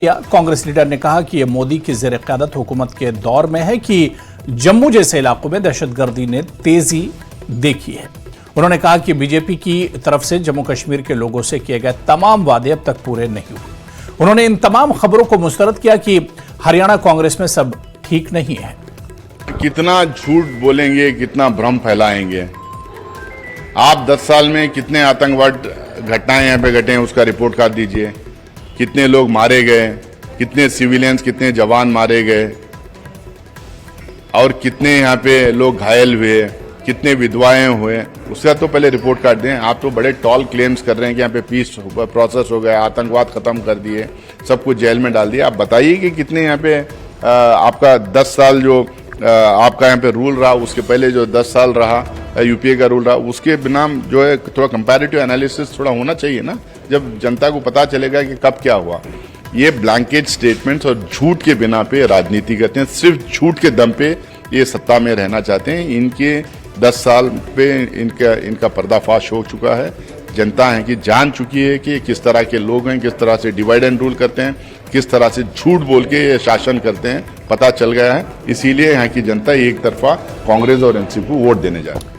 Congress leader ने कहा कि यह मोदी की ज़ेर क़यादत हुकूमत के दौर में है कि जम्मू जैसे इलाकों में दहशतगर्दी ने तेजी देखी है। उन्होंने कहा कि बीजेपी की तरफ से जम्मू कश्मीर के लोगों से किए गए तमाम वादे अब तक पूरे नहीं हुए। उन्होंने इन तमाम खबरों को मुस्तरद किया कि हरियाणा कांग्रेस में सब ठीक नहीं है। कितना झूठ बोलेंगे, कितना भ्रम फैलाएंगे। आप 10 साल में कितने आतंकवाद घटनाएं यहाँ पे घटे हैं उसका रिपोर्ट कार्ड दीजिए। कितने लोग मारे गए, कितने सिविलियंस, कितने जवान मारे गए और कितने यहाँ पे लोग घायल हुए, कितने विधवाएं हुए, उसका तो पहले रिपोर्ट कार्ड दें। आप तो बड़े टॉल क्लेम्स कर रहे हैं कि यहाँ पे पीस प्रोसेस हो गया, आतंकवाद खत्म कर दिए, सब कुछ जेल में डाल दिया। आप बताइए कि कितने यहाँ पे आपका 10 साल जो आपका यहाँ पे रूल रहा, उसके पहले जो 10 साल रहा यूपीए का रूल रहा, उसके बिना जो है थोड़ा कंपैरेटिव एनालिसिस थोड़ा होना चाहिए ना, जब जनता को पता चलेगा कि कब क्या हुआ। ये ब्लैंकेट स्टेटमेंट्स और झूठ के बिना पे राजनीति करते हैं, सिर्फ झूठ के दम पे ये सत्ता में रहना चाहते हैं। इनके 10 साल पे इनका पर्दाफाश हो चुका है। जनता है कि जान चुकी है कि किस तरह के लोग हैं, किस तरह से डिवाइड एंड रूल करते हैं, किस तरह से झूठ बोल के ये शासन करते हैं, पता चल गया है। इसीलिए यहाँ की जनता एक तरफा कांग्रेस और एनसीपी को वोट देने जा रही है।